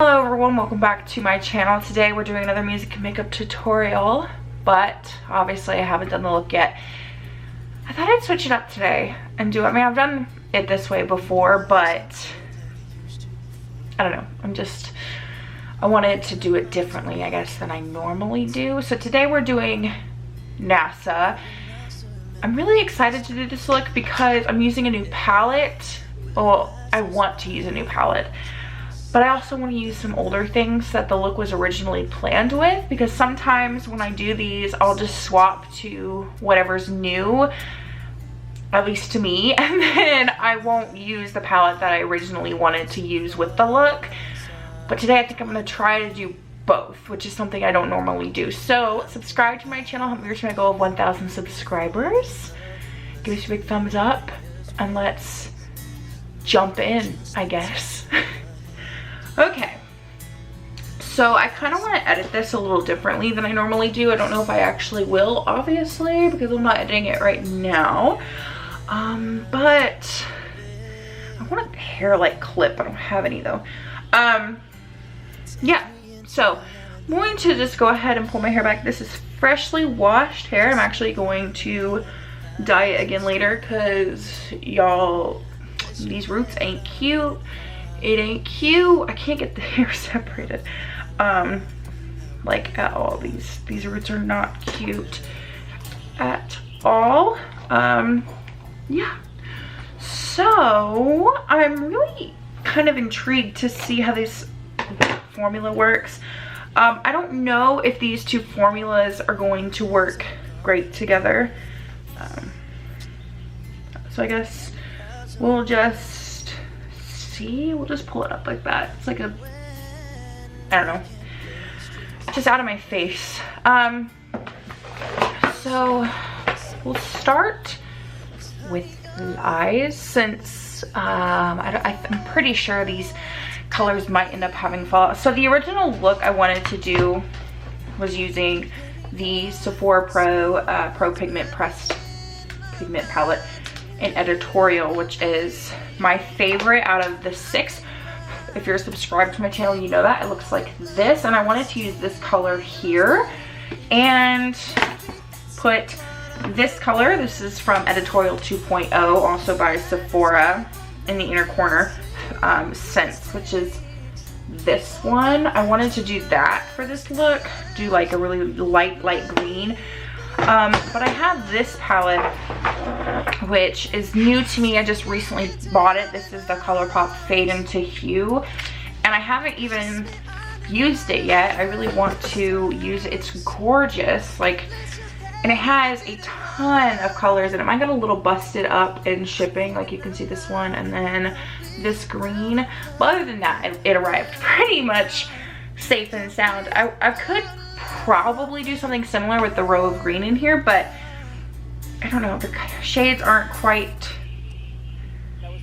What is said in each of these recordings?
Hello everyone, welcome back to my channel. Today we're doing another music and makeup tutorial, but obviously I haven't done the look yet. I thought I'd switch it up today and do it. I mean, I've done it this way before, but I don't know. I wanted to do it differently, I guess, than I normally do. So today we're doing NASA. I'm really excited to do this look because I'm using a new palette. Well, I want to use a new palette. But I also want to use some older things that the look was originally planned with, because sometimes when I do these, I'll just swap to whatever's new, at least to me, and then I won't use the palette that I originally wanted to use with the look. But today I think I'm going to try to do both, which is something I don't normally do. So subscribe to my channel, help me reach my goal of 1,000 subscribers. Give us a big thumbs up, and let's jump in, I guess. Okay, so I kind of want to edit this a little differently than I normally do. I don't know if I actually will, obviously, because I'm not editing it right now. But I want a hair like clip. I don't have any though. Yeah, so I'm going to just go ahead and pull my hair back. This is freshly washed hair. I'm actually going to dye it again later because y'all, these roots ain't cute. It ain't cute. I can't get the hair separated. Like at all. These roots are not cute at all. Yeah. So I'm really kind of intrigued to see how this formula works. I don't know if these two formulas are going to work great together. So I guess we'll just see. We'll just pull it up like that. It's like a, I don't know, just out of my face. So we'll start with the eyes, since I'm pretty sure these colors might end up having fallout. So the original look I wanted to do was using the Sephora Pro Pigment Pressed Pigment Palette in Editorial, which is my favorite out of the 6. If you're subscribed to my channel, you know that. It looks like this, and I wanted to use this color here and put this color. This is from Editorial 2.0, also by Sephora, in the inner corner, Scents, which is this one. I wanted to do that for this look, do like a really light green. But I have this palette, which is new to me. I just recently bought it. This is the Colourpop Fade into Hue, and I haven't even used it yet. I really want to use it. It's gorgeous, like, and it has a ton of colors, and it might get a little busted up in shipping. Like, you can see this one and then this green, but other than that, it arrived pretty much safe and sound. I could probably do something similar with the row of green in here, but I don't know, the shades aren't quite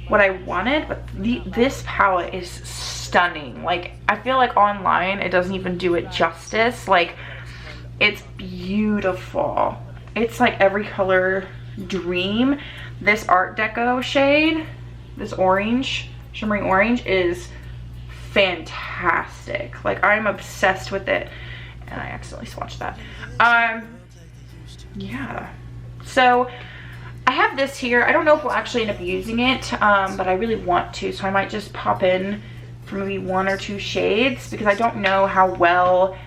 what I wanted. But this palette is stunning. Like, I feel like online it doesn't even do it justice. Like, it's beautiful. It's like every color dream. This Art Deco shade, this orange, shimmering orange, is fantastic. Like, I'm obsessed with it. And I accidentally swatched that. Yeah. So I have this here. I don't know if we'll actually end up using it, but I really want to. So I might just pop in for maybe 1 or 2 shades, because I don't know how well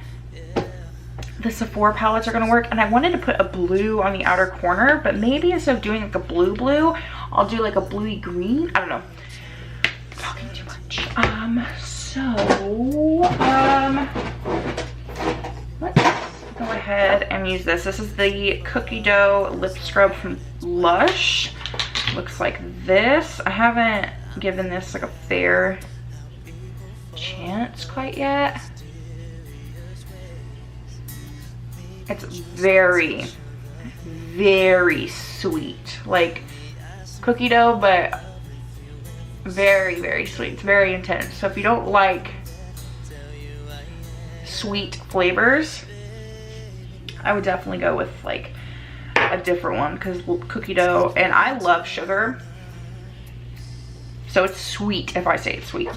the Sephora palettes are going to work. And I wanted to put a blue on the outer corner, but maybe instead of doing like a blue, I'll do like a bluey green. I don't know. I'm talking too much. Let's go ahead and use this. This is the Cookie Dough Lip Scrub from Lush. Looks like this. I haven't given this like a fair chance quite yet. It's very, very sweet. Like cookie dough, but very, very sweet. It's very intense. So if you don't like sweet flavors, I would definitely go with like a different one, because cookie dough, and I love sugar, so it's sweet if I say it's sweet.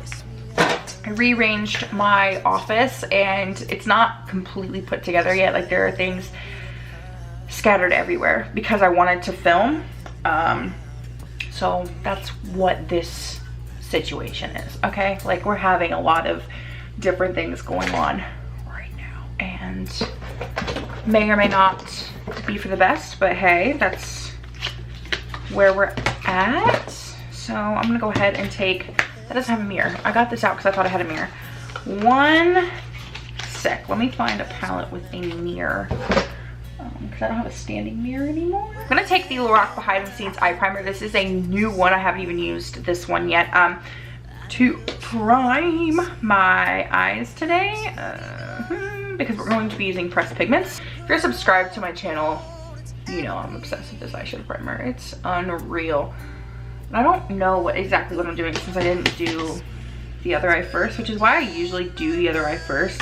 I rearranged my office and it's not completely put together yet. Like there are things scattered everywhere because I wanted to film. So that's what this situation is, okay? Like we're having a lot of different things going on right now and may or may not be for the best, but hey, that's where we're at. So I'm gonna go ahead and take, that doesn't have a mirror. I got this out because I thought I had a mirror. One sec, let me find a palette with a mirror. Because I don't have a standing mirror anymore. I'm gonna take the Lorac Behind the Scenes Eye Primer. This is a new one. I haven't even used this one yet. To prime my eyes today. Because we're going to be using pressed pigments. If you're subscribed to my channel, you know I'm obsessed with this eyeshadow primer. It's unreal. And I don't know exactly what I'm doing since I didn't do the other eye first, which is why I usually do the other eye first.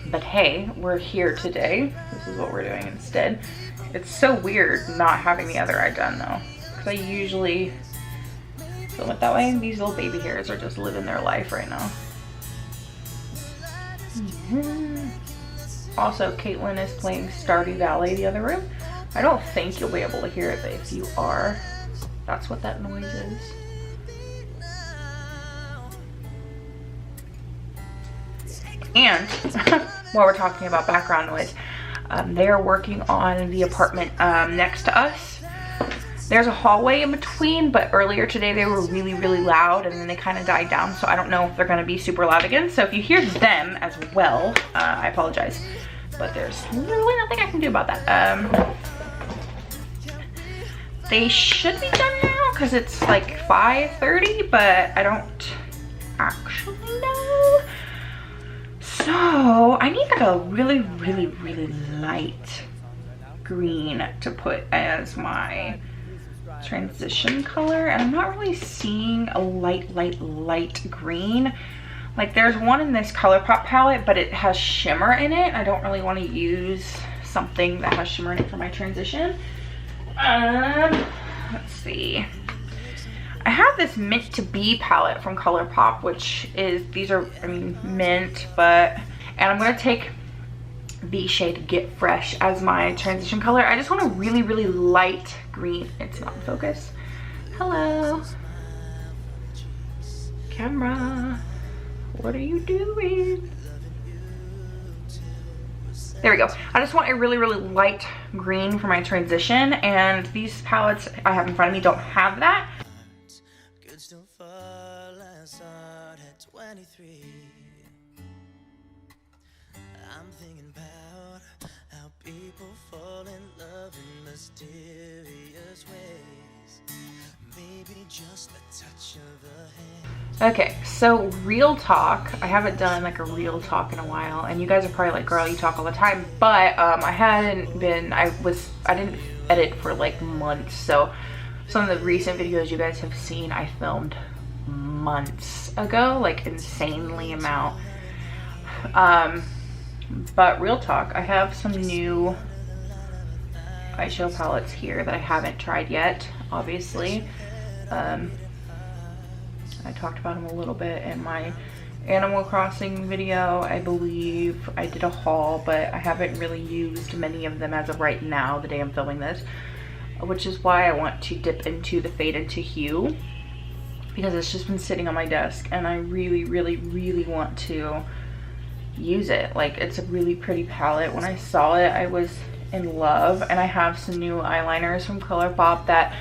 But hey, we're here today. This is what we're doing instead. It's so weird not having the other eye done though, because I usually film it that way. These little baby hairs are just living their life right now. Also, Caitlin is playing Stardew Valley the other room. I don't think you'll be able to hear it, but if you are, that's what that noise is. And while we're talking about background noise, they are working on the apartment next to us. There's a hallway in between, but earlier today they were really, really loud and then they kind of died down. So I don't know if they're going to be super loud again. So if you hear them as well, I apologize. But there's really nothing I can do about that. They should be done now because it's like 5:30, but I don't actually know. So I need like a really, really, really light green to put as my transition color, and I'm not really seeing a light green. Like there's one in this Colourpop palette, but it has shimmer in it. I don't really want to use something that has shimmer in it for my transition. Let's see. I have this Mint to Be palette from Colourpop, which is, these are, I mean, mint, but, and I'm gonna take the shade Get Fresh as my transition color. I just want a really, really light green. It's not in focus. Hello. Camera. What are you doing? There we go. I just want a really, really light green for my transition, and these palettes I have in front of me don't have that. I'm thinking about how people fall in love in mysterious ways. Maybe just a touch of a hand. Okay, so real talk. I haven't done like a real talk in a while, and you guys are probably like, girl, you talk all the time. But I didn't edit for like months. So some of the recent videos you guys have seen, I filmed months ago, like insanely amount. But real talk, I have some new eyeshadow palettes here that I haven't tried yet, obviously. I talked about them a little bit in my Animal Crossing video. I believe I did a haul, but I haven't really used many of them as of right now, the day I'm filming this, which is why I want to dip into the Fade into Hue, because it's just been sitting on my desk and I really, really, really want to use it. Like, it's a really pretty palette. When I saw it, I was in love, and I have some new eyeliners from Colourpop that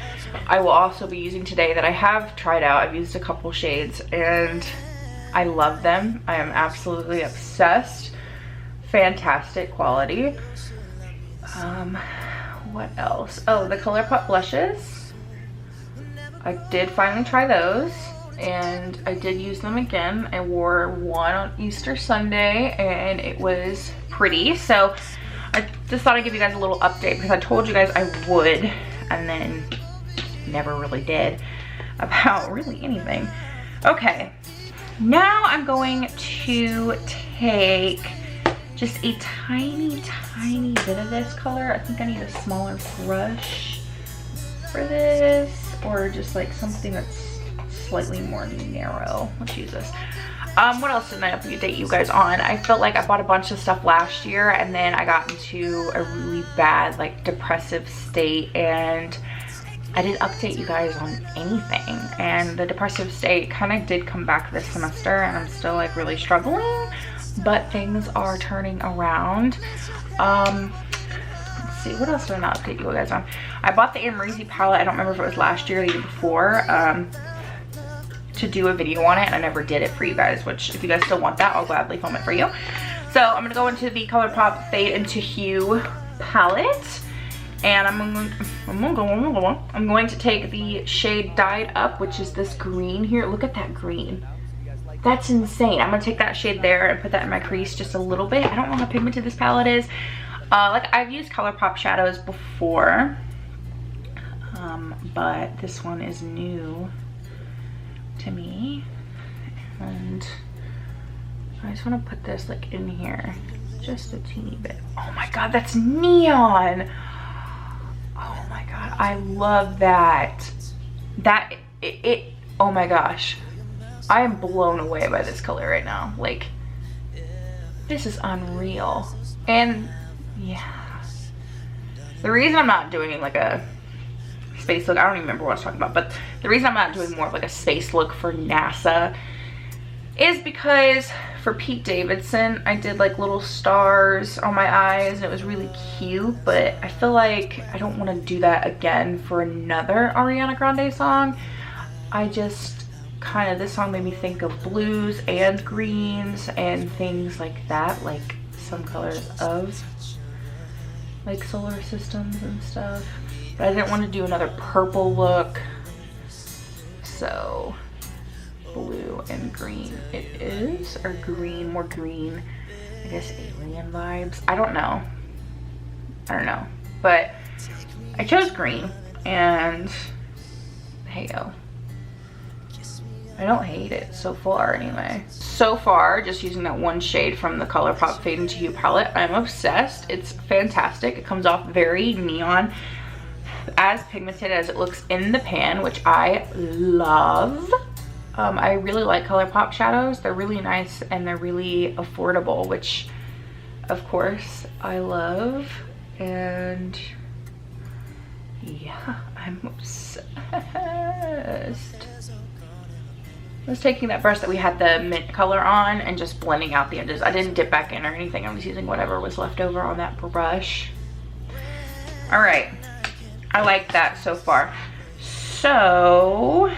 I will also be using today that I have tried out. I've used a couple shades and I love them. I am absolutely obsessed. Fantastic quality. What else? Oh, the Colourpop blushes. I did finally try those, and I did use them again. I wore one on Easter Sunday and it was pretty, so I just thought I'd give you guys a little update because I told you guys I would and then never really did about really anything. Okay, now I'm going to take just a tiny bit of this color. I think I need a smaller brush for this, or just like something that's slightly more narrow. Let's use this. What else did I update you guys on? I felt like I bought a bunch of stuff last year and then I got into a really bad, like, depressive state, and I didn't update you guys on anything. And the depressive state kind of did come back this semester, and I'm still, like, really struggling, but things are turning around. Let's see, what else did I not update you guys on? I bought the Amrezy palette. I don't remember if it was last year or the year before, to do a video on it, and I never did it for you guys, which if you guys still want that, I'll gladly film it for you. So I'm gonna go into the Colourpop Fade into Hue palette, and I'm going to take the shade Dyed Up, which is this green here. Look at that green. That's insane. I'm gonna take that shade there and put that in my crease just a little bit. I don't know how pigmented this palette is. Like, I've used Colourpop shadows before, but this one is new to me, and I just want to put this, like, in here just a teeny bit. Oh my god, that's neon. Oh my god, I love that. Oh my gosh, I am blown away by this color right now. Like, this is unreal. And yeah, the reason I'm not doing like a space look, I don't even remember what I was talking about, but the reason I'm not doing more of like a space look for NASA is because for Pete Davidson I did like little stars on my eyes and it was really cute, but I feel like I don't want to do that again for another Ariana Grande song. I just kind of, this song made me think of blues and greens and things like that, like some colors of like solar systems and stuff. But I didn't want to do another purple look, so blue and green it is, or green, more green, I guess, alien vibes. I don't know, but I chose green, and hey yo, I don't hate it so far anyway. So far, just using that one shade from the Colourpop Fade into Hue palette, I'm obsessed. It's fantastic. It comes off very neon, as pigmented as it looks in the pan, which I love. I really like Colourpop shadows. They're really nice and they're really affordable, which of course I love. And yeah, I'm obsessed. I was taking that brush that we had the mint color on and just blending out the edges. I didn't dip back in or anything. I was using whatever was left over on that brush. All right, I like that so far. So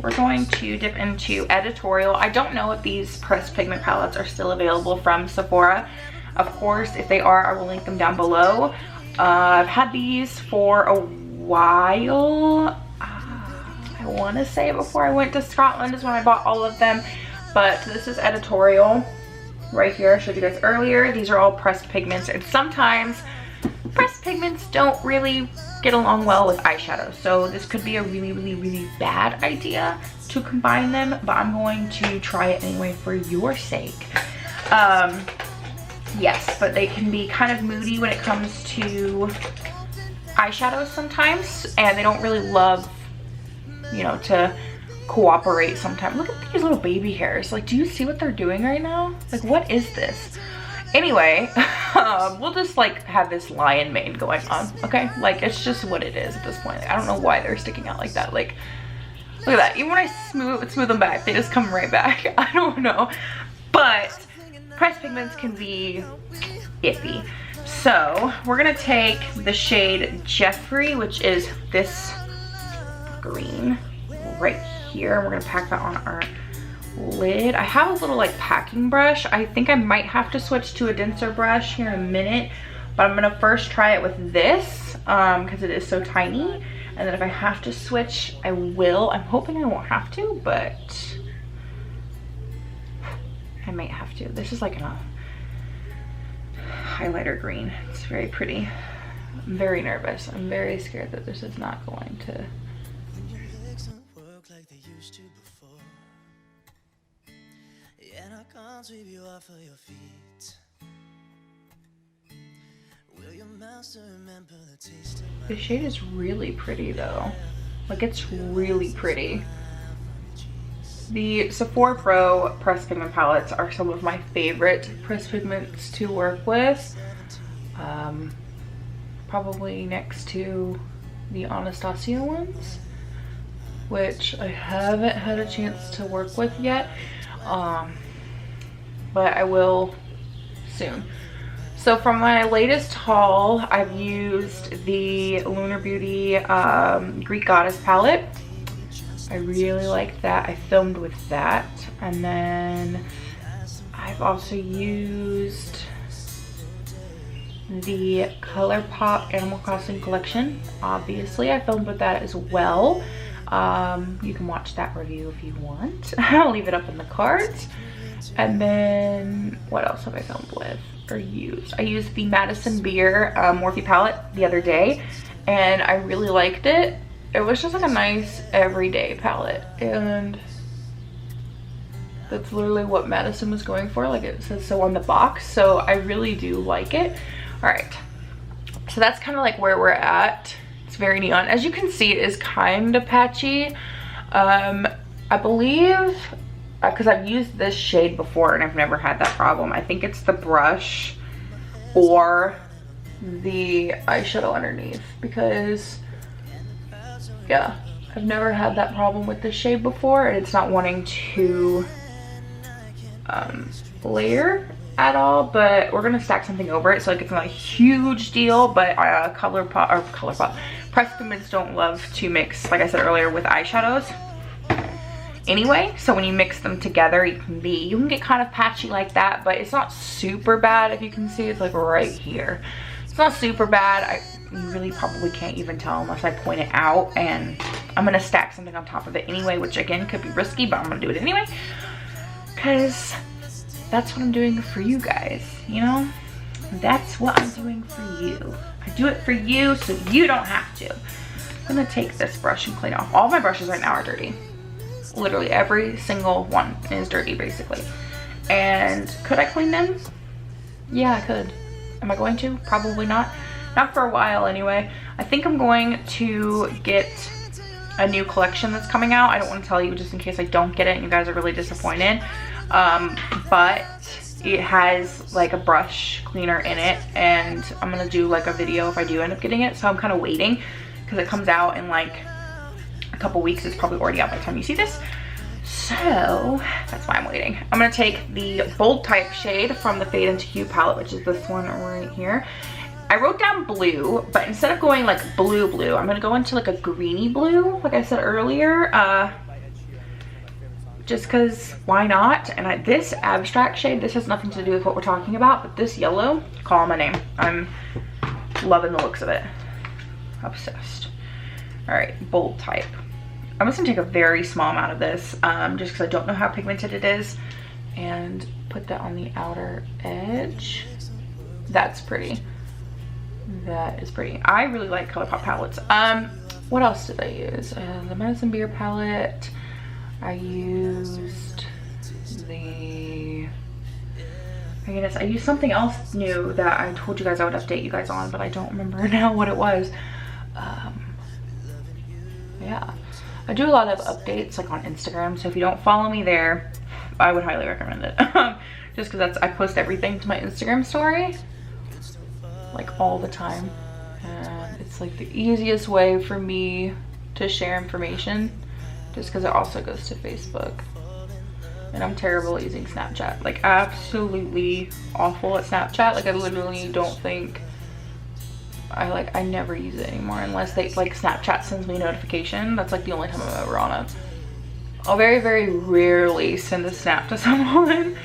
we're going to dip into Editorial. I don't know if these pressed pigment palettes are still available from Sephora. Of course, if they are, I will link them down below. I've had these for a while. I want to say before I went to Scotland is when I bought all of them, but this is Editorial right here. I showed you guys earlier. These are all pressed pigments, and sometimes pressed pigments don't really get along well with eyeshadow, so this could be a really bad idea to combine them, but I'm going to try it anyway for your sake. Yes, but they can be kind of moody when it comes to eyeshadows sometimes, and they don't really love, you know, to cooperate sometimes. Look at these little baby hairs. Like, do you see what they're doing right now? Like, what is this? Anyway, we'll just like have this lion mane going on, okay? Like, it's just what it is at this point. I don't know why they're sticking out like that. Like, look at that. Even when I smooth them back, they just come right back. I don't know. But pressed pigments can be iffy. So we're gonna take the shade Jeffrey, which is this green right here. We're gonna pack that on our lid. I have a little like packing brush. I think I might have to switch to a denser brush here in a minute, but I'm gonna first try it with this because it is so tiny, and then if I have to switch, I will. I'm hoping I won't have to, but I might have to. This is like a highlighter green. It's very pretty. I'm very nervous. I'm very scared that this is not going to. This shade is really pretty though. Like, it's really pretty. The Sephora Pro pressed pigment palettes are some of my favorite pressed pigments to work with. Probably next to the Anastasia ones, which I haven't had a chance to work with yet, but I will soon. So from my latest haul, I've used the Lunar Beauty Greek Goddess palette. I really liked that. I filmed with that. And then I've also used the Colourpop Animal Crossing collection. Obviously, I filmed with that as well. You can watch that review if you want. I'll leave it up in the cards. And then what else have I filmed with or used? I used the Madison Beer Morphe palette the other day, and I really liked it. It was just like a nice everyday palette, and that's literally what Madison was going for. Like it says so on the box, so I really do like it. All right, so that's kind of like where we're at. It's very neon. As you can see, it is kind of patchy. I believe, because I've used this shade before and I've never had that problem. I think it's the brush or the eyeshadow underneath, because yeah, I've never had that problem with this shade before, and it's not wanting to layer at all. But we're gonna stack something over it, so like it's not a huge deal. But Colourpop pressed pigments don't love to mix, like I said earlier, with eyeshadows anyway. So when you mix them together, you can get kind of patchy like that, but it's not super bad. If you can see, it's like right here. It's not super bad. You really probably can't even tell unless I point it out, and I'm gonna stack something on top of it anyway, which again could be risky, but I'm gonna do it anyway because that's what I'm doing for you guys, you know? That's what I'm doing for you. I do it for you so you don't have to. I'm gonna take this brush and clean off. All my brushes right now are dirty. Literally every single one is dirty basically. And could I clean them? Yeah, I could. Am I going to? Probably not. Not for a while anyway. I think I'm going to get a new collection that's coming out. I don't want to tell you just in case I don't get it and you guys are really disappointed. But it has like a brush cleaner in it, and I'm gonna do like a video if I do end up getting it. So I'm kind of waiting because it comes out in like a couple weeks. It's probably already out by the time you see this. So that's why I'm waiting. I'm gonna take the bold type shade from the Fade into Hue palette, which is this one right here. I wrote down blue, but instead of going like blue, I'm gonna go into like a greeny blue, like I said earlier, just cause why not? And this abstract shade, this has nothing to do with what we're talking about, but this yellow, call my name. I'm loving the looks of it. Obsessed. All right, bold type. I'm just gonna take a very small amount of this, just because I don't know how pigmented it is, and put that on the outer edge. That's pretty. That is pretty. I really like Colourpop palettes. What else did I use? The Madison Beer palette. I used the, I guess I used something else new that I told you guys I would update you guys on, but I don't remember now what it was. Yeah, I do a lot of updates like on Instagram, so if you don't follow me there, I would highly recommend it. Just because I post everything to my Instagram story like all the time, and it's like the easiest way for me to share information, just because it also goes to Facebook. And I'm terrible at using Snapchat, like absolutely awful at Snapchat. Like I literally don't think I never use it anymore unless they like Snapchat sends me a notification. That's like the only time I'm ever on it. I'll very, very rarely send a snap to someone,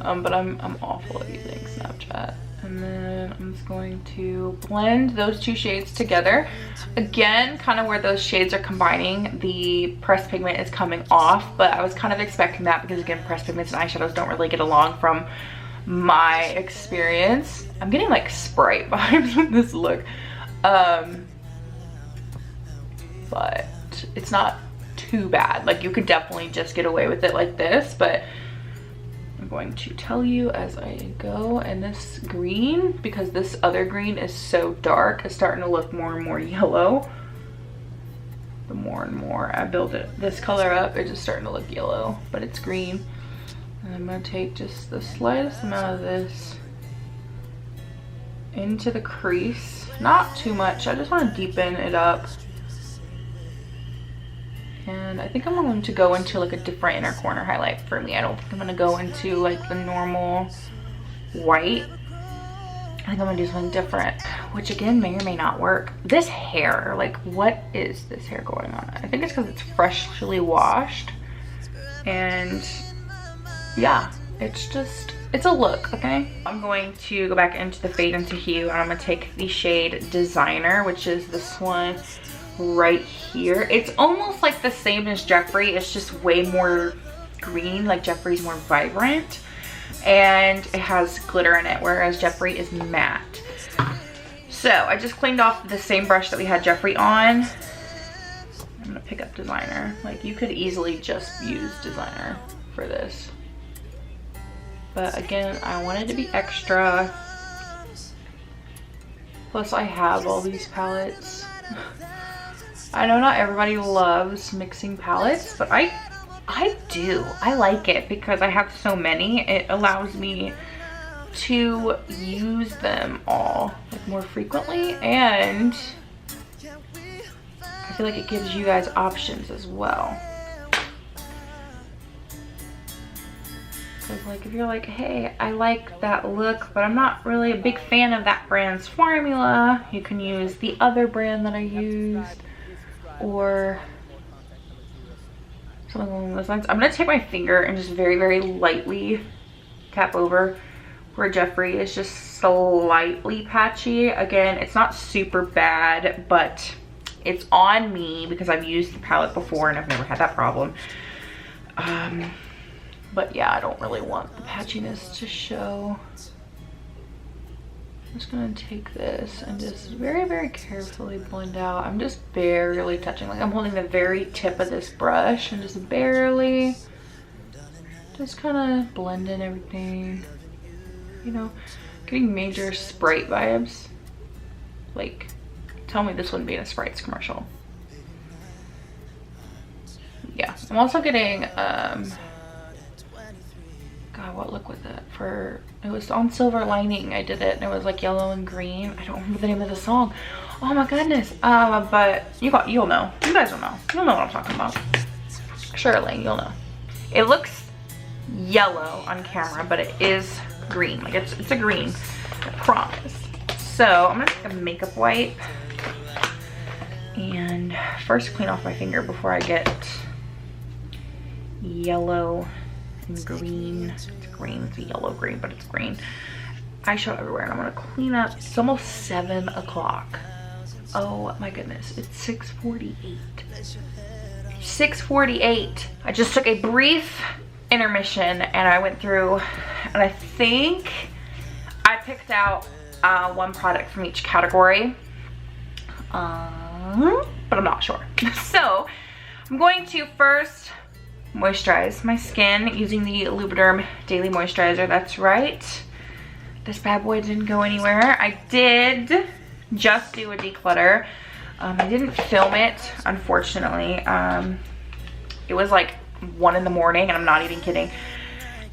but I'm awful at using Snapchat. And then I'm just going to blend those two shades together. Again, kind of where those shades are combining, the pressed pigment is coming off, but I was kind of expecting that because again, pressed pigments and eyeshadows don't really get along from my experience. I'm getting like Sprite vibes with this look. But it's not too bad. Like you could definitely just get away with it like this, but I'm going to tell you as I go. And this green, because this other green is so dark, is starting to look more and more yellow the more and more I build this color up, it's just starting to look yellow, but it's green. And I'm gonna take just the slightest amount of this into the crease. Not too much, I just want to deepen it up. And I think I'm going to go into like a different inner corner highlight for me. I don't think I'm going to go into like the normal white. I think I'm going to do something different, which again may or may not work. This hair, like what is this hair going on? I think it's because it's freshly washed. And yeah, it's a look, okay? I'm going to go back into the Fade into Hue, and I'm going to take the shade Designer, which is this one right here. It's almost like the same as Jeffree, it's just way more green, like Jeffree's more vibrant, and it has glitter in it, whereas Jeffree is matte. So I just cleaned off the same brush that we had Jeffree on. I'm gonna pick up Designer. Like you could easily just use Designer for this, but again, I wanted to be extra. Plus I have all these palettes. I know not everybody loves mixing palettes, but I do. I like it because I have so many. It allows me to use them all like more frequently, and I feel like it gives you guys options as well. Because like if you're like, hey, I like that look, but I'm not really a big fan of that brand's formula, you can use the other brand that I used, or something along those lines. I'm gonna take my finger and just very, very lightly tap over where Jeffree is just slightly patchy. Again, it's not super bad, but it's on me because I've used the palette before and I've never had that problem. But yeah, I don't really want the patchiness to show. I'm just gonna take this and just very, very carefully blend out. I'm just barely touching, like I'm holding the very tip of this brush and just barely, just kind of blending everything, you know, getting major Sprite vibes. Like, tell me this wouldn't be in a Sprite's commercial. Yeah, I'm also getting, God, what look was it for? It was on Silver Lining. I did it and it was like yellow and green. I don't remember the name of the song. Oh my goodness. But you'll know. You guys will know. You'll know what I'm talking about. Surely you'll know. It looks yellow on camera, but it is green. Like it's a green, I promise. So I'm gonna take a makeup wipe and first clean off my finger before I get yellow and green. It's green, it's a yellow green, but it's green. Eyeshadow everywhere, and I'm gonna clean up. It's almost 7 o'clock. Oh my goodness, it's 6:48. 6:48. I just took a brief intermission and I went through and I think I picked out one product from each category, but I'm not sure. So I'm going to first moisturize my skin using the Lubriderm Daily Moisturizer. That's right, this bad boy didn't go anywhere. I did just do a declutter. I didn't film it, unfortunately. It was like 1 in the morning and I'm not even kidding.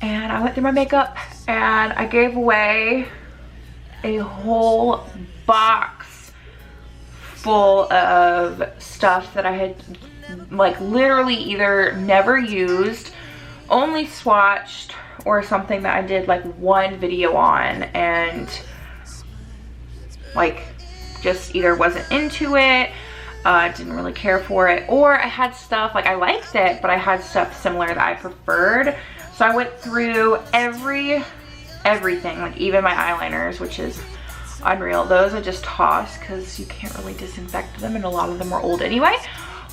And I went through my makeup and I gave away a whole box full of stuff that I had like literally either never used, only swatched, or something that I did like one video on and like just either wasn't into it, didn't really care for it, or I had stuff like I liked it but I had stuff similar that I preferred. So I went through everything, like even my eyeliners, which is unreal. Those I just tossed because you can't really disinfect them and a lot of them were old anyway.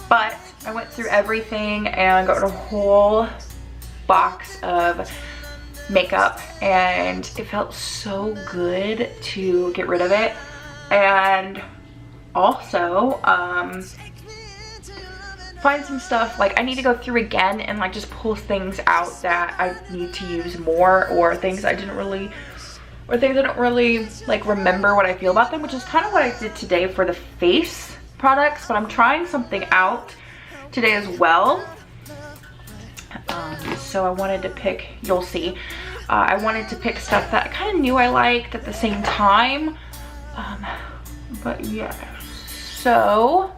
But I went through everything and got a whole box of makeup and it felt so good to get rid of it. And also find some stuff like I need to go through again and like just pull things out that I need to use more, or things I didn't really, or things I don't really like remember what I feel about them, which is kind of what I did today for the face products. But I'm trying something out today as well. So I wanted to pick, you'll see, I wanted to pick stuff that I kind of knew I liked at the same time. But yeah, so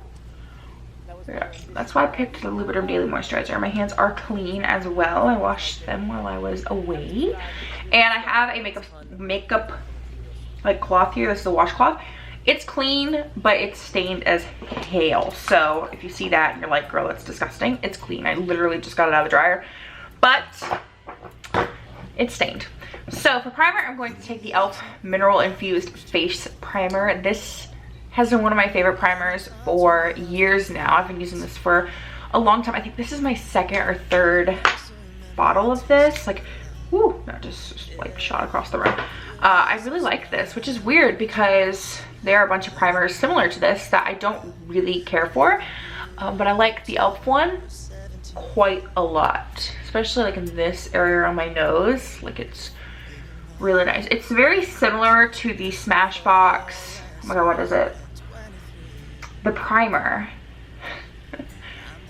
yeah, that's why I picked the Lubriderm Daily Moisturizer. My hands are clean as well. I washed them while I was away. And I have a makeup like cloth here. This is a washcloth. It's clean, but it's stained as hell. So if you see that and you're like, girl, it's disgusting, it's clean. I literally just got it out of the dryer, but it's stained. So for primer, I'm going to take the e.l.f. Mineral Infused Face Primer. This has been one of my favorite primers for years now. I've been using this for a long time. I think this is my second or third bottle of this. Like, whoo, that just like shot across the room. I really like this, which is weird because there are a bunch of primers similar to this that I don't really care for. But I like the e.l.f. one quite a lot, especially like in this area on my nose. Like, it's really nice. It's very similar to the Smashbox, oh my god, what is it? The primer.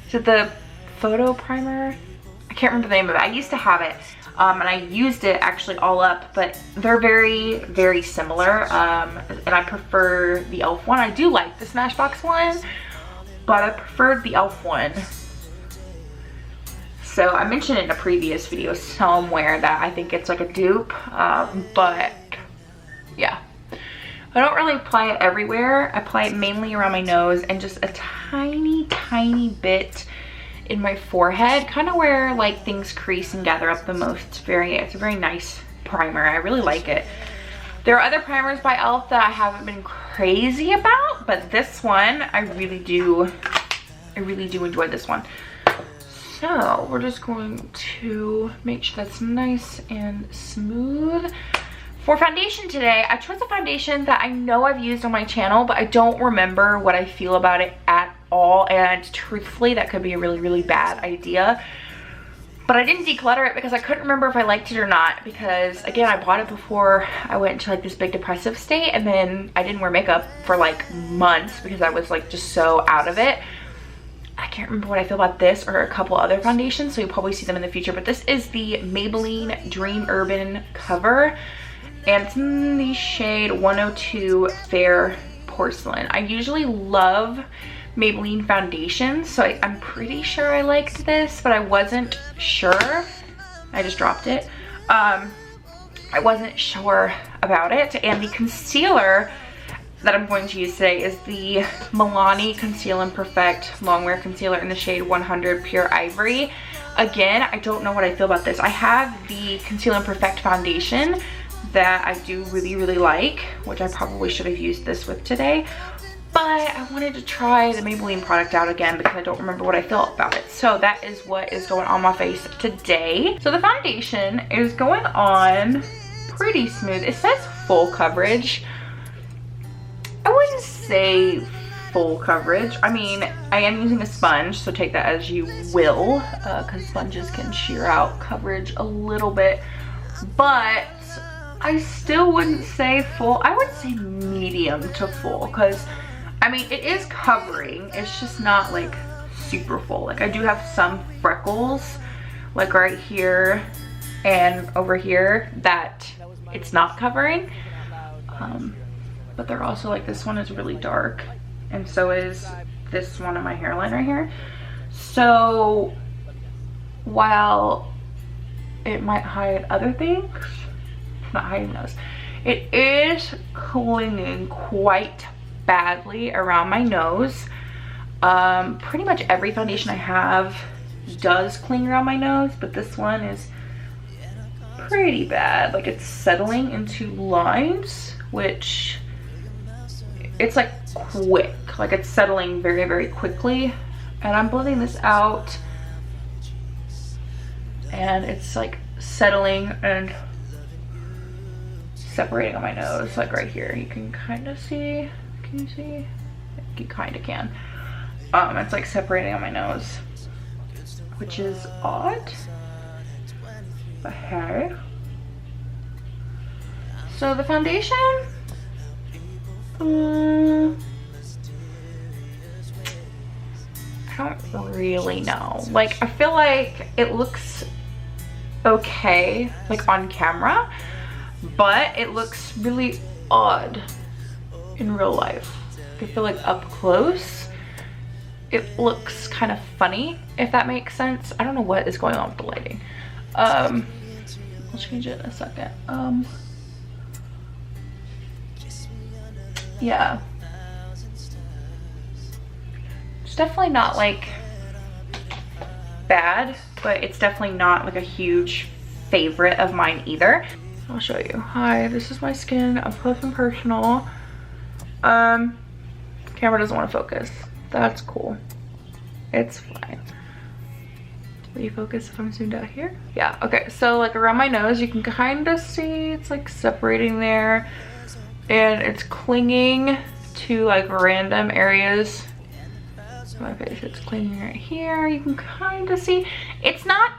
Is it the photo primer? I can't remember the name of it. I used to have it. And I used it actually all up, but they're very, very similar. And I prefer the e.l.f. one. I do like the Smashbox one, but I preferred the e.l.f. one. So I mentioned it in a previous video somewhere that I think it's like a dupe, but yeah. I don't really apply it everywhere. I apply it mainly around my nose and just a tiny, tiny bit in my forehead, kind of where like things crease and gather up the most. It's a very nice primer. I really like it. There are other primers by e.l.f. that I haven't been crazy about, but this one I really do enjoy this one. So we're just going to make sure that's nice and smooth. For foundation today, I chose a foundation that I know I've used on my channel, but I don't remember what I feel about it at all. And truthfully, that could be a really, really bad idea. But I didn't declutter it because I couldn't remember if I liked it or not. Because again, I bought it before I went into like this big depressive state. And then I didn't wear makeup for like months because I was like just so out of it. I can't remember what I feel about this or a couple other foundations, so you'll probably see them in the future. But this is the Maybelline Dream Urban Cover. And it's in the shade 102 Fair Porcelain. I usually love Maybelline foundations, so I'm pretty sure I liked this, but I wasn't sure. I just dropped it. I wasn't sure about it. And the concealer that I'm going to use today is the Milani Conceal and Perfect Longwear Concealer in the shade 100 Pure Ivory. Again, I don't know what I feel about this. I have the Conceal and Perfect foundation that I do really, really like, which I probably should have used this with today. But I wanted to try the Maybelline product out again because I don't remember what I felt about it. So that is what is going on my face today. So the foundation is going on pretty smooth. It says full coverage. I wouldn't say full coverage. I mean, I am using a sponge, so take that as you will, because sponges can shear out coverage a little bit. But I still wouldn't say full. I would say medium to full, because I mean, it is covering. It's just not like super full. Like, I do have some freckles, like right here and over here, that it's not covering. But they're also like, this one is really dark, and so is this one on my hairline right here. So while it might hide other things, it's not hiding those. It is clinging quite badly around my nose. Pretty much every foundation I have does cling around my nose, but this one is pretty bad. Like, it's settling into lines, which it's like quick, like it's settling very, very quickly. And I'm blending this out and it's like settling and separating on my nose, like right here. You can kind of see, can you see? You kind of can. It's like separating on my nose, which is odd, but hey. So the foundation, I don't really know. Like, I feel like it looks okay, like on camera, but it looks really odd in real life. I feel like up close, it looks kind of funny, if that makes sense. I don't know what is going on with the lighting. I'll change it in a second. Yeah. It's definitely not like bad, but it's definitely not like a huge favorite of mine either. I'll show you. Hi, this is my skin up close and personal. Camera doesn't want to focus. That's cool. It's fine. Will you focus if I'm zoomed out here? Yeah, okay. So like around my nose, you can kind of see it's like separating there, and it's clinging to like random areas. My face, it's clinging right here. You can kind of see. It's not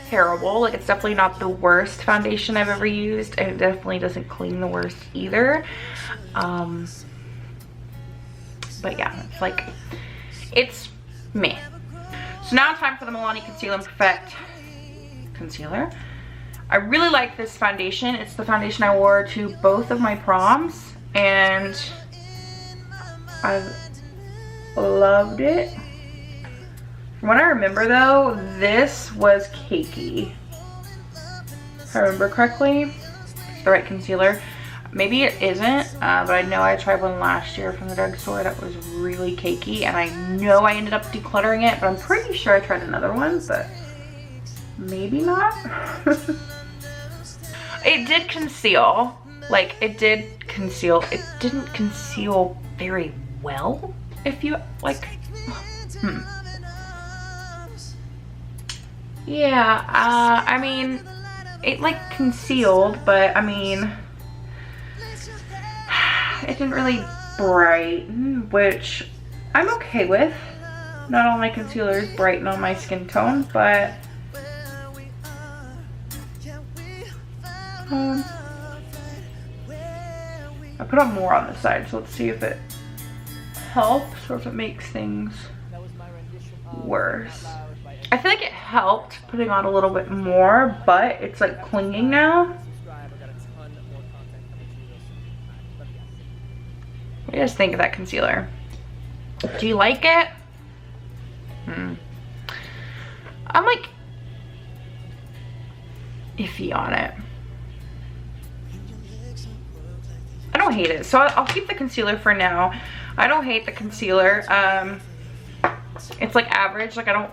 terrible. Like, it's definitely not the worst foundation I've ever used, and it definitely doesn't cling the worst either. But yeah, it's like, it's meh. So now it's time for the Milani Conceal and Perfect concealer. I really like this foundation. It's the foundation I wore to both of my proms, and I've loved it. From what I remember though, this was cakey. If I remember correctly, it's the right concealer. Maybe it isn't, but I know I tried one last year from the drugstore that was really cakey, and I know I ended up decluttering it, but I'm pretty sure I tried another one, but maybe not. It did conceal. Like, it did conceal. It didn't conceal very well, if you, like, Yeah, I mean, it, like, concealed, but, I mean, it didn't really brighten, which I'm okay with. Not all my concealers brighten on my skin tone, but I put on more on this side, so let's see if it helps or if it makes things worse. I feel like it helped putting on a little bit more, but it's like clinging now. What do you guys think of that concealer? Do you like it? I'm like iffy on it. I don't hate it, so I'll keep the concealer for now. I don't hate the concealer. It's like average, like I don't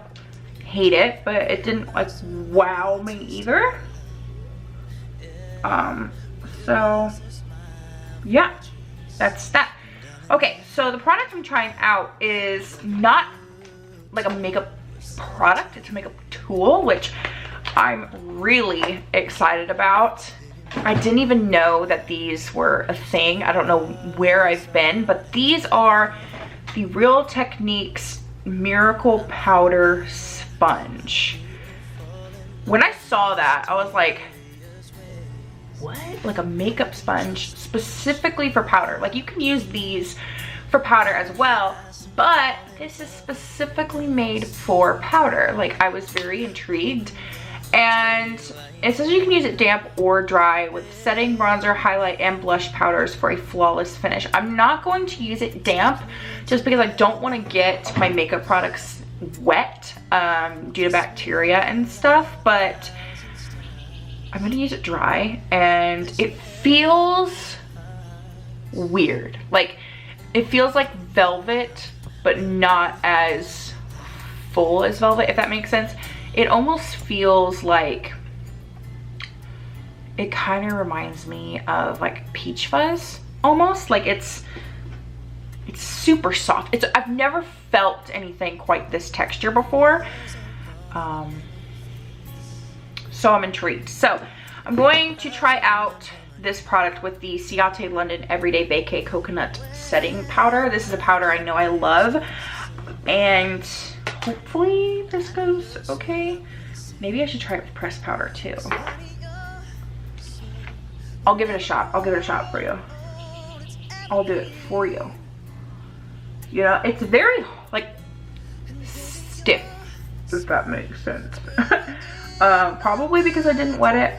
hate it, but it didn't like wow me either. So yeah, that's that. Okay, so the product I'm trying out is not like a makeup product, it's a makeup tool, which I'm really excited about. I didn't even know that these were a thing. I don't know where I've been, but these are the Real Techniques Miracle Powder Sponge. When I saw that, I was like, what? Like a makeup sponge specifically for powder. Like, you can use these for powder as well, but this is specifically made for powder. Like, I was very intrigued. And it says you can use it damp or dry with setting, bronzer, highlight, and blush powders for a flawless finish. I'm not going to use it damp just because I don't want to get my makeup products wet due to bacteria and stuff, but I'm going to use it dry, and it feels weird. Like, it feels like velvet, but not as full as velvet, if that makes sense. It almost feels like, it kind of reminds me of like peach fuzz almost. Like, it's super soft. I've never felt anything quite this texture before. So I'm intrigued. So I'm going to try out this product with the Ciate London Everyday Vacay Coconut Setting Powder. This is a powder I know I love, and hopefully this goes okay. Maybe I should try it with pressed powder too. I'll give it a shot. I'll give it a shot for you. I'll do it for you. You know, it's very like that makes sense. Probably because I didn't wet it,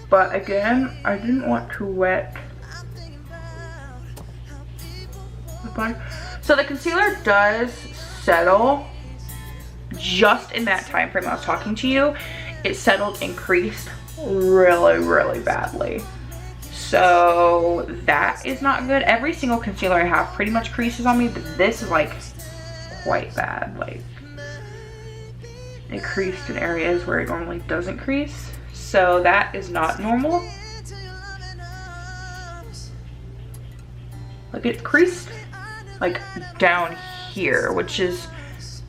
but again, I didn't want to wet the blush. So the concealer does settle just in that time frame I was talking to you. It settled and creased really badly. So that is not good. Every single concealer I have pretty much creases on me, but this is like quite bad. Like, it creased in areas where it normally doesn't crease. So that is not normal. Like, it creased like down here, which is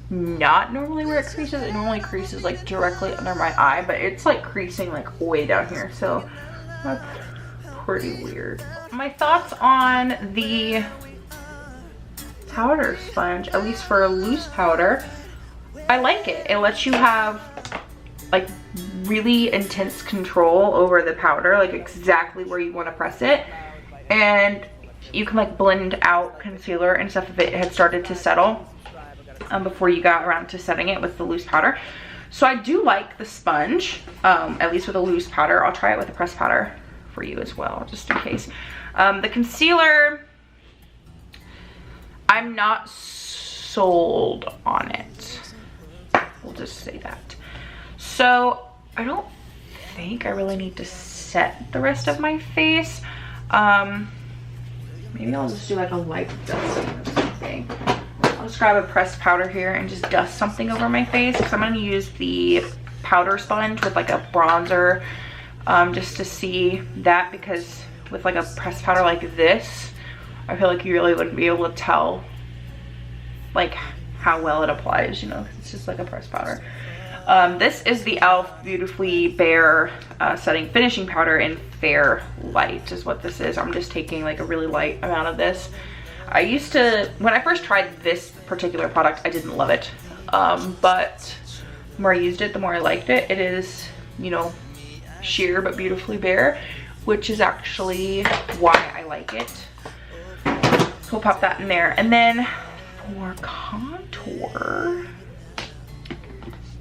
not normally where it creases. It normally creases like directly under my eye, but it's like creasing like way down here. So that's pretty weird. My thoughts on the powder sponge, at least for a loose powder, I like it. It lets you have like really intense control over the powder, like exactly where you want to press it, and you can like blend out concealer and stuff if it had started to settle before you got around to setting it with the loose powder. So I do like the sponge, at least with a loose powder. I'll try it with a pressed powder for you as well, just in case. The concealer, I'm not sold on it. We'll just say that. So I don't think I really need to set the rest of my face. Maybe I'll just do like a light dusting or something. I'll just grab a pressed powder here and just dust something over my face, because I'm going to use the powder sponge with like a bronzer, just to see that, because with like a pressed powder like this, I feel like you really wouldn't be able to tell like how well it applies, you know, 'cause it's just like a pressed powder. This is the e.l.f. Beautifully Bare Setting Finishing Powder in Fair Light is what this is. I'm just taking like a really light amount of this. I used to, when I first tried this particular product, I didn't love it. But the more I used it, the more I liked it. It is, you know, sheer but beautifully bare, which is actually why I like it. So we'll pop that in there. And then for contour,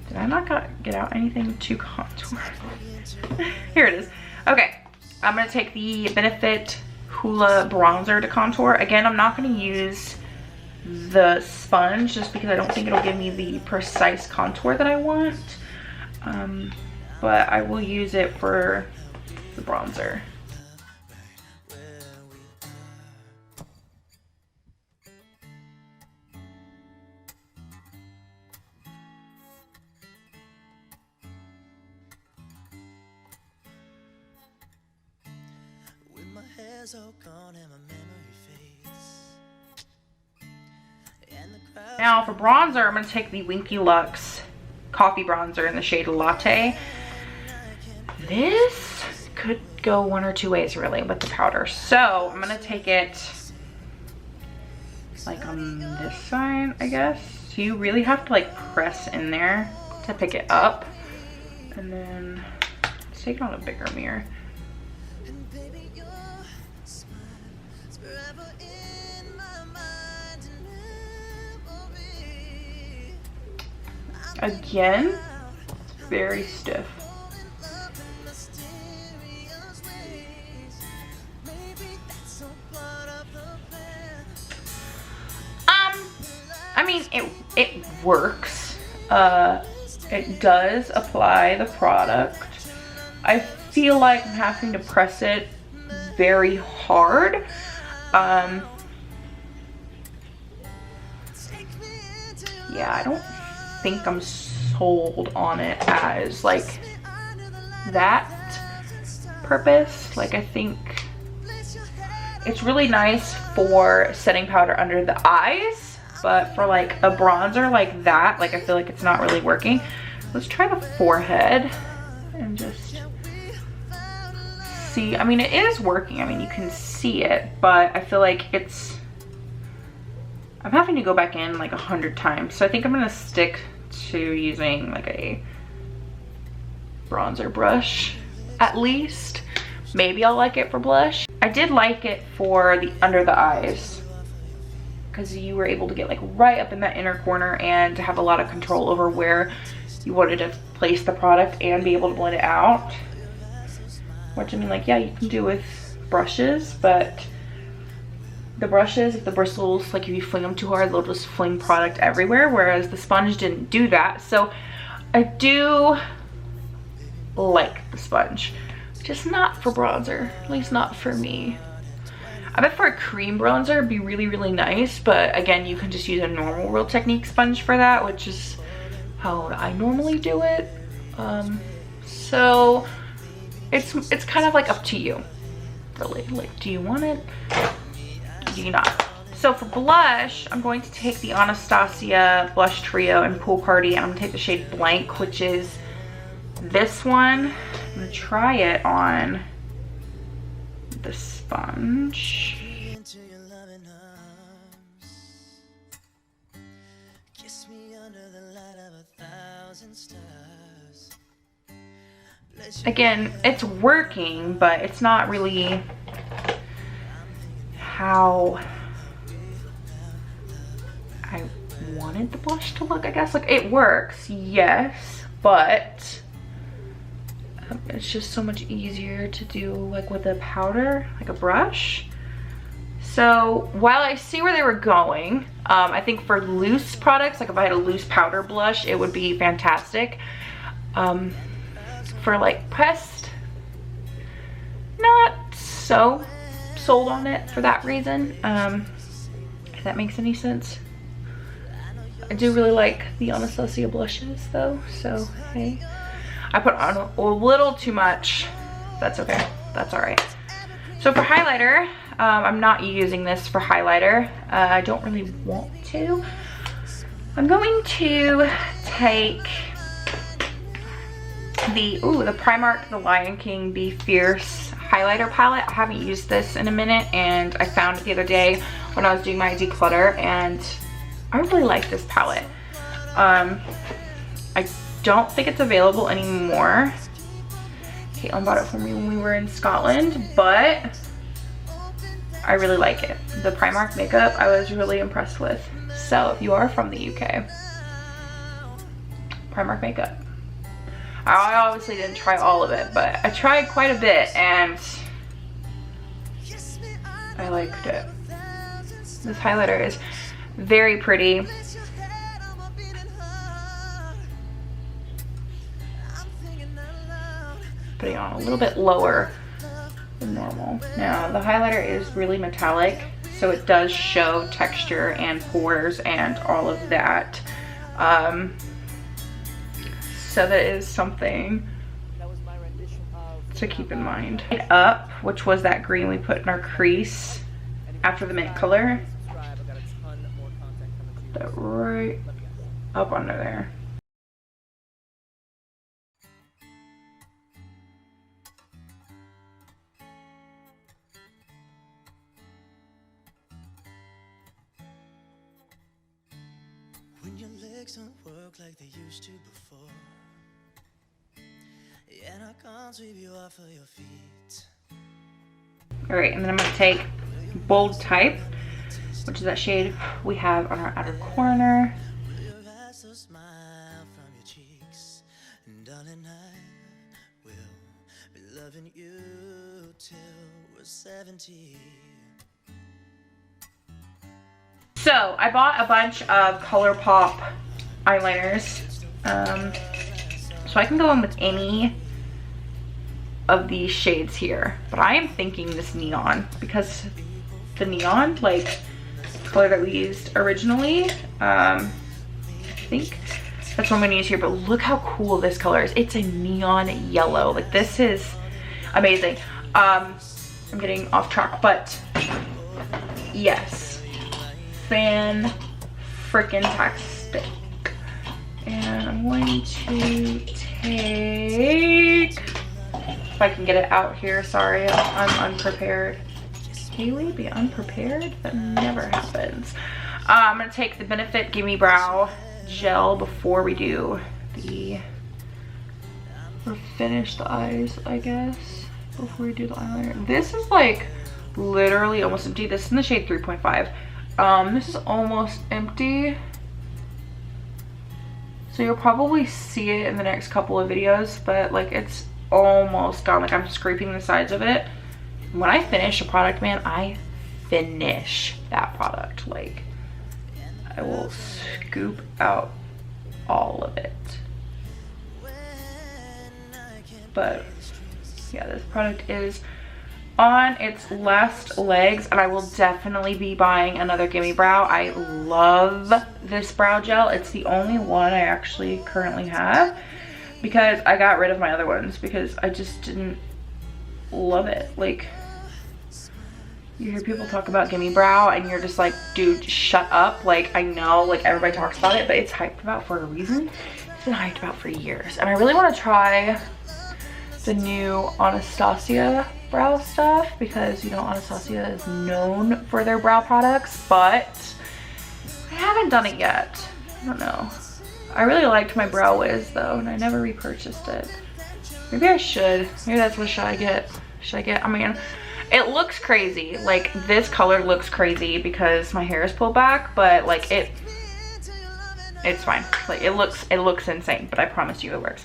did I not get out anything to contour? Here it is. Okay, I'm gonna take the Benefit Hoola bronzer to contour. Again, I'm not gonna use the sponge just because I don't think it'll give me the precise contour that I want. But I will use it for the bronzer. Now for bronzer, I'm going to take the Winky Lux Coffee Bronzer in the shade Latte. This could go one or two ways really with the powder. So I'm going to take it like on this side, I guess. So you really have to like press in there to pick it up. And then let's take it on a bigger mirror. Again, it's very stiff. I mean, it works. It does apply the product. I feel like I'm having to press it very hard. Yeah, I don't think I'm sold on it as like that purpose. Like, I think it's really nice for setting powder under the eyes, but for like a bronzer like that, like I feel like it's not really working. Let's try the forehead and just see. I mean, it is working. I mean, you can see it, but I feel like I'm having to go back in like 100 times. So I think I'm gonna stick to using like a bronzer brush at least. Maybe I'll like it for blush. I did like it for the under the eyes because you were able to get like right up in that inner corner and to have a lot of control over where you wanted to place the product and be able to blend it out. Which, I mean, like, yeah, you can do with brushes, but the brushes, if the bristles, like if you fling them too hard, they'll just fling product everywhere, whereas the sponge didn't do that. So I do like the sponge, just not for bronzer, at least not for me. I bet for a cream bronzer it'd be really, really nice, but again, you can just use a normal Real Technique sponge for that, which is how I normally do it. So it's kind of like up to you, really. Like, do you want it? Do you not? So for blush, I'm going to take the Anastasia Blush Trio in Pool Party, and I'm gonna take the shade Blank, which is this one. I'm gonna try it on the sponge. Again, it's working, but it's not really how I wanted the blush to look, I guess. Like, it works, yes, but it's just so much easier to do like with a powder, like a brush. So while I see where they were going, I think for loose products, like if I had a loose powder blush, it would be fantastic. For like pressed, not so sold on it for that reason. If that makes any sense. I do really like the Anastasia blushes though, so hey. I put on a little too much. That's okay, that's all right. So for highlighter, I'm not using this for highlighter. I don't really want to. I'm going to take the Primark The Lion King Be Fierce highlighter palette. I haven't used this in a minute, and I found it the other day when I was doing my declutter, and I really like this palette. I don't think it's available anymore. Caitlin bought it for me when we were in Scotland, but I really like it. The Primark makeup I was really impressed with. So if you are from the UK, Primark makeup. I obviously didn't try all of it, but I tried quite a bit and I liked it. This highlighter is very pretty. Putting on a little bit lower than normal. Now the highlighter is really metallic, so it does show texture and pores and all of that. So that is something to keep in mind. Up, which was that green we put in our crease after the mint color. That right up under there. When your legs don't work like they used to before, and I can't sweep you off of your feet. Alright, and then I'm going to take Bold Type, which is that shade we have on our outer corner. Your eyes so smile from your cheeks, and darling, I will be loving you till we're 70. So I bought a bunch of Colourpop eyeliners, so I can go in with any of these shades here, but I am thinking this neon, because the neon, like color that we used originally, I think that's what I'm gonna use here. But look how cool this color is. It's a neon yellow. Like, this is amazing. I'm getting off track, but yes, fan freaking tastic. And I'm going to take, if I can get it out here, sorry, I'm unprepared. Haley, be unprepared? That never happens. I'm gonna take the Benefit Gimme Brow Gel before we do the, or finish the eyes, I guess, before we do the eyeliner. This is like literally almost empty. This is in the shade 3.5. This is almost empty, so you'll probably see it in the next couple of videos, but like it's almost gone. Like I'm scraping the sides of it. When I finish a product, man, I finish that product. Like I will scoop out all of it. But yeah, this product is on its last legs, and I will definitely be buying another Gimme Brow. I love this brow gel. It's the only one I actually currently have because I got rid of my other ones because I just didn't love it. Like, you hear people talk about Gimme Brow and you're just like, dude, shut up. Like, I know, like, everybody talks about it, but it's hyped about for a reason. It's been hyped about for years, and I really want to try the new Anastasia brow stuff because, you know, Anastasia is known for their brow products, but I haven't done it yet. I don't know. I really liked my Brow Wiz though, and I never repurchased it. Maybe I should. Maybe that's what I get. I mean, it looks crazy. Like, this color looks crazy because my hair is pulled back, but like it's fine. Like, it looks insane, but I promise you it works.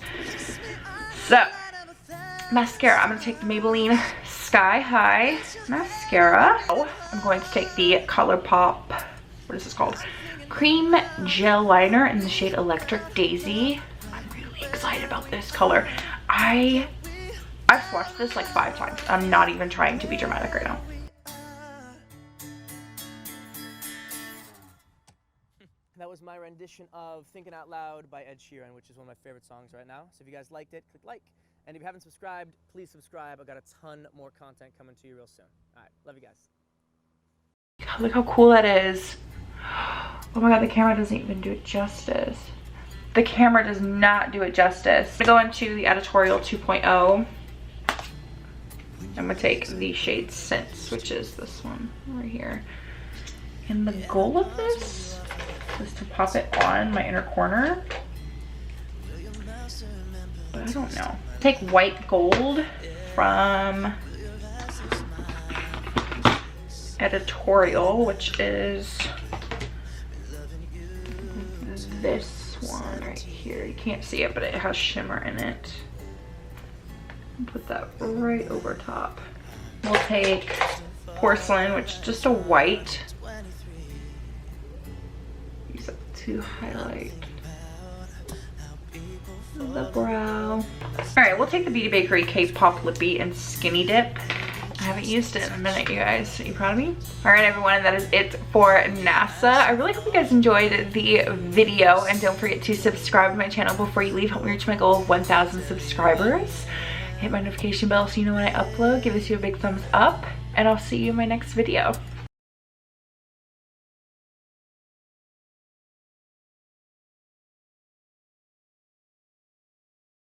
So, mascara. I'm going to take the Maybelline Sky High mascara. Oh, I'm going to take the Colourpop, what is this called? Cream Gel Liner in the shade Electric Daisy. I'm really excited about this color. I've swatched this like 5 times. I'm not even trying to be dramatic right now. That was my rendition of Thinking Out Loud by Ed Sheeran, which is one of my favorite songs right now. So if you guys liked it, click like. And if you haven't subscribed, please subscribe. I've got a ton more content coming to you real soon. All right, love you guys. God, look how cool that is. Oh my God, the camera doesn't even do it justice. The camera does not do it justice. I'm going to the Editorial 2.0. I'm gonna take the shade Sense, which is this one right here. And the goal of this is to pop it on my inner corner. But I don't know. Take White Gold from Editorial, which is this one right here. You can't see it, but it has shimmer in it. Put that right over top. We'll take Porcelain, which is just a white. Use it to highlight the brow. All right, we'll take the Beauty Bakery K-Pop Lippy and Skinny Dip. I haven't used it in a minute, you guys. Are you proud of me? All right, everyone, and that is it for NASA. I really hope you guys enjoyed the video, and don't forget to subscribe to my channel before you leave. Help me reach my goal of 1,000 subscribers. Hit my notification bell so you know when I upload. Give this a big thumbs up, and I'll see you in my next video.